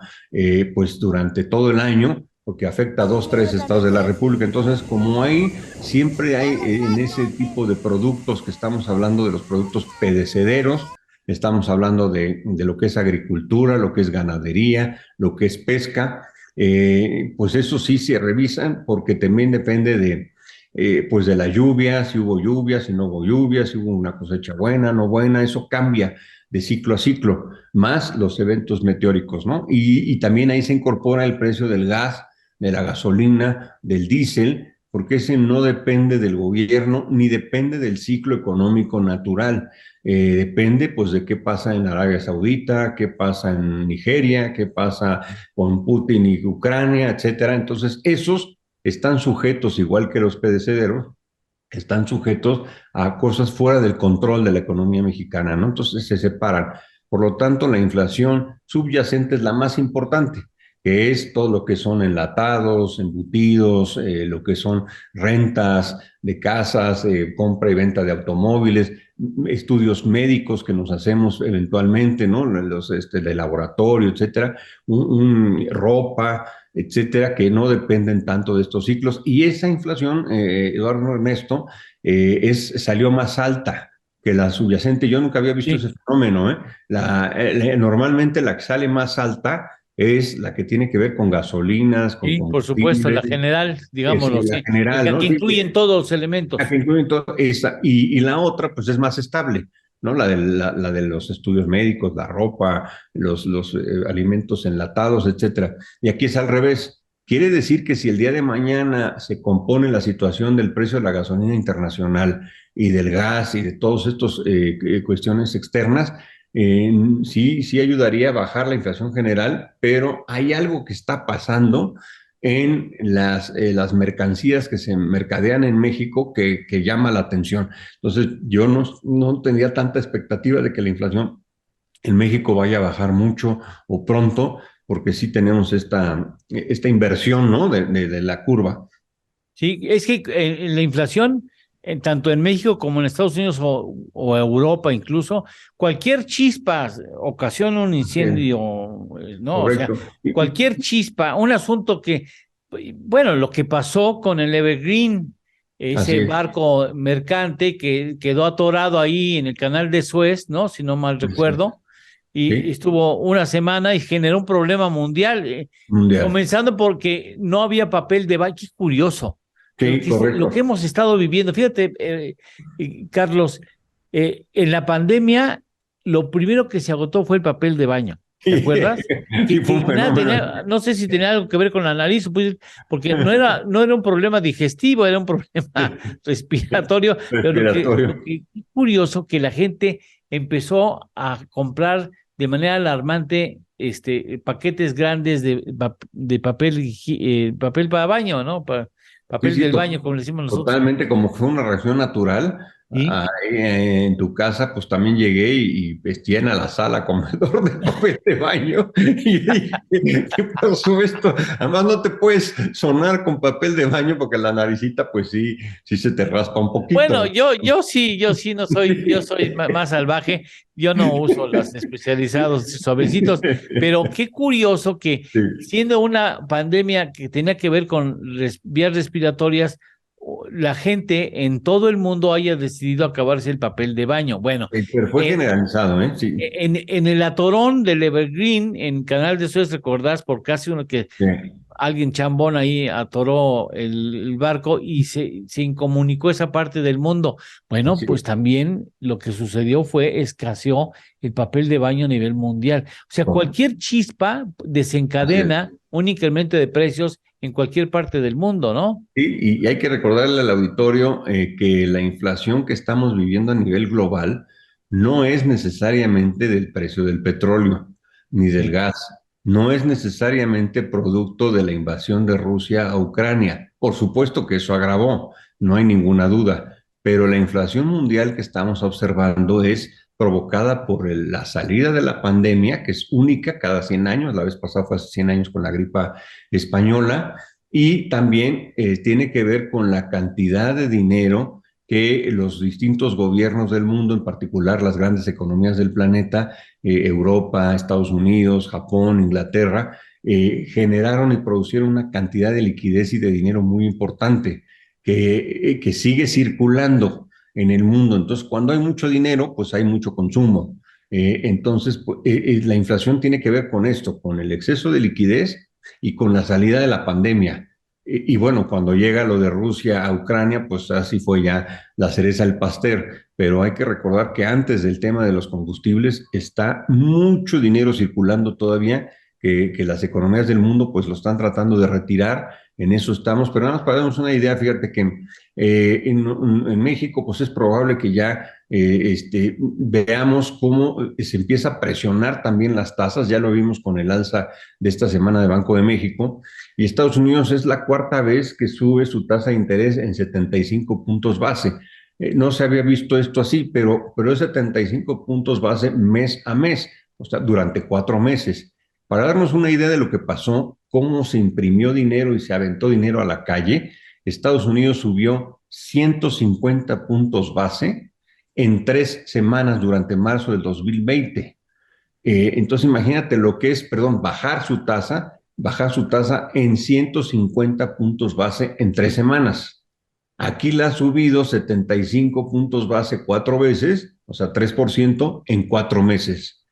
pues durante todo el año, porque afecta a 2, 3 estados de la República. Entonces, como hay, siempre hay en ese tipo de productos que estamos hablando de los productos perecederos, estamos hablando de lo que es agricultura, lo que es ganadería, lo que es pesca, pues eso sí se revisan porque también depende pues de la lluvia, si hubo lluvia, si no hubo lluvia, si hubo una cosecha buena, no buena, eso cambia de ciclo a ciclo, más los eventos meteóricos, ¿no? Y también ahí se incorpora el precio del gas, de la gasolina, del diésel, porque ese no depende del gobierno ni depende del ciclo económico natural. Depende pues de qué pasa en Arabia Saudita, qué pasa en Nigeria, qué pasa con Putin y Ucrania, etcétera. Entonces, esos están sujetos, igual que los perecederos, están sujetos a cosas fuera del control de la economía mexicana, ¿no? Entonces se separan. Por lo tanto, la inflación subyacente es la más importante, que es todo lo que son enlatados, embutidos, lo que son rentas de casas, compra y venta de automóviles, estudios médicos que nos hacemos eventualmente, ¿no? Los de laboratorio, etcétera, ropa, etcétera, que no dependen tanto de estos ciclos. Y esa inflación, Eduardo, Ernesto, salió más alta que la subyacente. Yo nunca había visto ese fenómeno, ¿eh? Normalmente la que sale más alta es la que tiene que ver con gasolinas, con por supuesto, la combustibles, general, digámoslo, la general, la ¿no? que Sí, incluyen todos los elementos. la que incluyen todo esa, y la otra, pues es más estable, ¿no? La de los estudios médicos, la ropa, los alimentos enlatados, etcétera. Y aquí es al revés. Quiere decir que si el día de mañana se compone la situación del precio de la gasolina internacional y del gas y de todas estas cuestiones externas, sí ayudaría a bajar la inflación general, pero hay algo que está pasando en las mercancías que se mercadean en México que llama la atención. Entonces, yo no tendría tanta expectativa de que la inflación en México vaya a bajar mucho o pronto, porque sí tenemos esta inversión, ¿no? de la curva. Sí, es que la inflación, tanto en México como en Estados Unidos o Europa incluso, cualquier chispa ocasiona un incendio, ¿no? O sea, Correcto. cualquier chispa, un asunto que, bueno, lo que pasó con el Evergreen, ese barco mercante que quedó atorado ahí en el canal de Suez, ¿no? Si no mal recuerdo, y estuvo una semana y generó un problema mundial, comenzando porque no había papel de baño. Qué curioso. Sí, correcto. Lo que hemos estado viviendo. Fíjate, Carlos, en la pandemia, lo primero que se agotó fue el papel de baño. ¿Te acuerdas? Sí, fue un fenómeno. No sé si tenía algo que ver con la nariz, pues, porque no era un problema digestivo, era un problema respiratorio. Pero lo que es curioso que la gente empezó a comprar de manera alarmante paquetes grandes de papel para baño, ¿no? Papel del baño, como le decimos nosotros. Totalmente, como fue una reacción natural. ¿Sí? En tu casa, pues también llegué y llena la sala comedor de papel de baño. Y dije, ¿qué pasó esto? Además, no te puedes sonar con papel de baño porque la naricita, pues sí se te raspa un poquito. Bueno, yo sí no soy, yo soy más salvaje. Yo no uso los especializados suavecitos, pero qué curioso que siendo una pandemia que tenía que ver con vías respiratorias, la gente en todo el mundo haya decidido acabarse el papel de baño. Bueno, pero fue generalizado, ¿eh? Sí. En el atorón del Evergreen, en Canal de Suez, recordás, por casi uno que alguien chambón ahí atoró el barco y se incomunicó esa parte del mundo. Bueno, Sí, pues también lo que sucedió fue escaseó el papel de baño a nivel mundial. O sea, correcto. cualquier chispa Así es. desencadena un incremento de precios en cualquier parte del mundo, ¿no? Sí, y hay que recordarle al auditorio que la inflación que estamos viviendo a nivel global no es necesariamente del precio del petróleo ni del Sí. gas, no es necesariamente producto de la invasión de Rusia a Ucrania. Por supuesto que eso agravó, no hay ninguna duda, pero la inflación mundial que estamos observando es provocada por la salida de la pandemia, que es única cada 100 años, la vez pasada fue hace 100 años con la gripa española, y también tiene que ver con la cantidad de dinero que los distintos gobiernos del mundo, en particular las grandes economías del planeta, Europa, Estados Unidos, Japón, Inglaterra, generaron y producieron una cantidad de liquidez y de dinero muy importante que sigue circulando en el mundo. Entonces, cuando hay mucho dinero, pues hay mucho consumo. Entonces, pues, la inflación tiene que ver con esto, con el exceso de liquidez y con la salida de la pandemia. Y bueno, cuando llega lo de Rusia a Ucrania, pues así fue ya la cereza del pastel. Pero hay que recordar que antes del tema de los combustibles está mucho dinero circulando todavía, que las economías del mundo pues lo están tratando de retirar. En eso estamos, pero nada más para darnos una idea, fíjate que en México pues es probable que ya veamos cómo se empieza a presionar también las tasas. Ya lo vimos con el alza de esta semana de Banco de México, y Estados Unidos es la cuarta vez que sube su tasa de interés en 75 puntos base. No se había visto esto así, pero es 75 puntos base mes a mes, o sea, durante 4 meses. Para darnos una idea de lo que pasó, cómo se imprimió dinero y se aventó dinero a la calle, Estados Unidos subió 150 puntos base en 3 semanas durante marzo del 2020. Entonces imagínate lo que es, perdón, bajar su tasa en 150 puntos base en 3 semanas. Aquí la ha subido 75 puntos base 4 veces, o sea, 3% en 4 meses.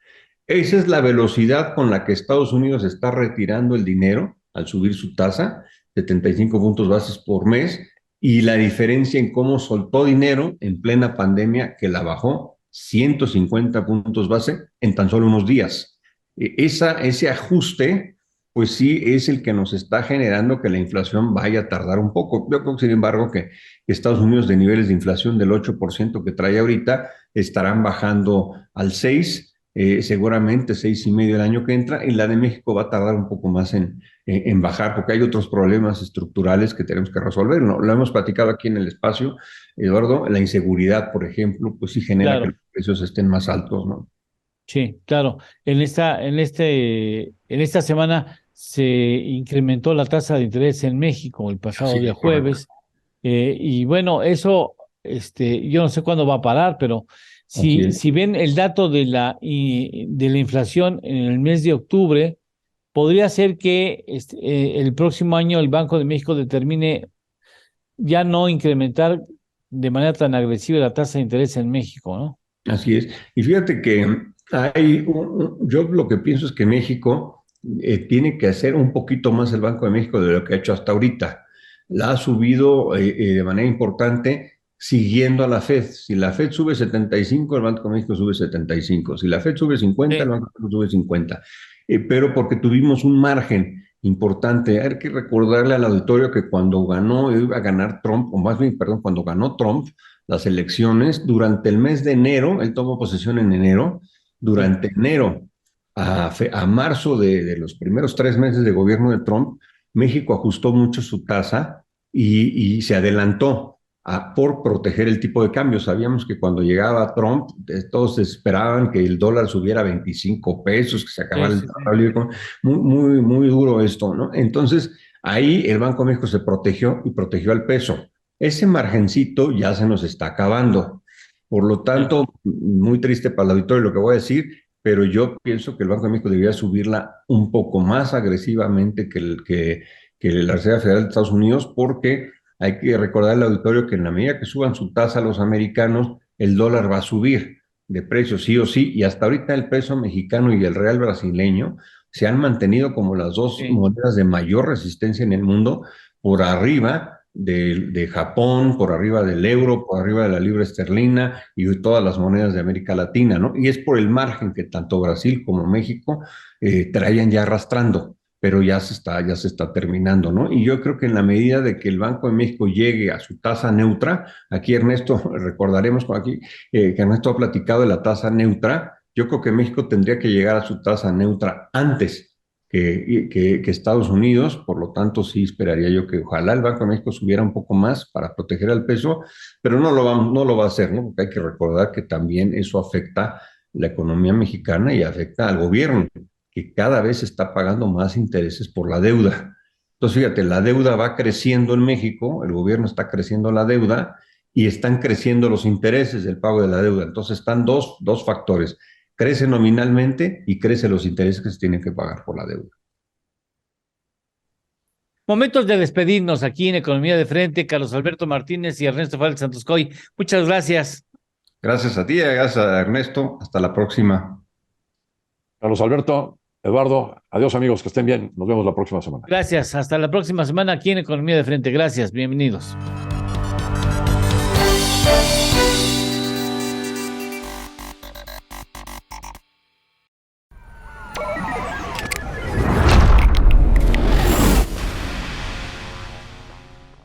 Esa es la velocidad con la que Estados Unidos está retirando el dinero al subir su tasa, 75 puntos bases por mes, y la diferencia en cómo soltó dinero en plena pandemia, que la bajó 150 puntos base en tan solo unos días. Ese ajuste, pues sí, es el que nos está generando que la inflación vaya a tardar un poco. Yo creo, sin embargo, que Estados Unidos, de niveles de inflación del 8% que trae ahorita, estarán bajando al 6%. Seguramente 6,5 el año que entra, y la de México va a tardar un poco más en bajar, porque hay otros problemas estructurales que tenemos que resolver. ¿No? Lo hemos platicado aquí en el espacio, Eduardo. La inseguridad, por ejemplo, pues sí genera que Claro. los precios estén más altos, ¿no? Sí, claro. En esta semana se incrementó la tasa de interés en México el pasado Sí, día correcto. jueves. Y bueno, eso, yo no sé cuándo va a parar, pero Así si es. ven el dato de la inflación en el mes de octubre, podría ser que el próximo año el Banco de México determine ya no incrementar de manera tan agresiva la tasa de interés en México, ¿no? Así es. Y fíjate que yo lo que pienso es que México tiene que hacer un poquito más el Banco de México de lo que ha hecho hasta ahorita. La ha subido de manera importante siguiendo a la Fed. Si la Fed sube 75, el Banco de México sube 75. Si la Fed sube 50, el Sí, Banco de México sube 50. Pero porque tuvimos un margen importante. Hay que recordarle al auditorio que cuando iba a ganar Trump, o más bien, perdón, cuando ganó Trump las elecciones, durante el mes de enero, él tomó posesión en enero, sí. durante enero a marzo de los primeros 3 meses de gobierno de Trump, México ajustó mucho su tasa y se adelantó por proteger el tipo de cambio. Sabíamos que cuando llegaba Trump, todos esperaban que el dólar subiera a 25 pesos, que se Sí, acabara el sí, sí. Tratado Libre. Muy, muy, muy duro esto, ¿no? Entonces, ahí el Banco de México se protegió y protegió al peso. Ese margencito ya se nos está acabando. Por lo Sí. tanto, muy triste para el auditorio lo que voy a decir, pero yo pienso que el Banco de México debería subirla un poco más agresivamente que la Reserva Federal de Estados Unidos, porque hay que recordar al auditorio que en la medida que suban su tasa los americanos, el dólar va a subir de precio sí o sí, y hasta ahorita el peso mexicano y el real brasileño se han mantenido como las dos monedas de mayor resistencia en el mundo, por arriba de Japón, por arriba del euro, por arriba de la libra esterlina y de todas las monedas de América Latina, ¿no? Y es por el margen que tanto Brasil como México traían ya arrastrando, pero ya se está terminando, ¿no? Y yo creo que en la medida de que el Banco de México llegue a su tasa neutra, aquí Ernesto, recordaremos aquí que Ernesto ha platicado de la tasa neutra, yo creo que México tendría que llegar a su tasa neutra antes que Estados Unidos, por lo tanto sí esperaría yo que ojalá el Banco de México subiera un poco más para proteger al peso, pero no lo va a hacer, ¿no? Porque hay que recordar que también eso afecta la economía mexicana y afecta al gobierno, que cada vez está pagando más intereses por la deuda. Entonces, fíjate, la deuda va creciendo en México, el gobierno está creciendo la deuda y están creciendo los intereses del pago de la deuda. Entonces, están dos factores. Crece nominalmente y crece los intereses que se tienen que pagar por la deuda. Momentos de despedirnos aquí en Economía de Frente, Carlos Alberto Martínez y Ernesto Fález Santoscoy. Muchas gracias. Gracias a ti, gracias a Ernesto. Hasta la próxima. Carlos Alberto, Eduardo, adiós amigos, que estén bien. Nos vemos la próxima semana. Gracias. Hasta la próxima semana aquí en Economía de Frente. Gracias. Bienvenidos.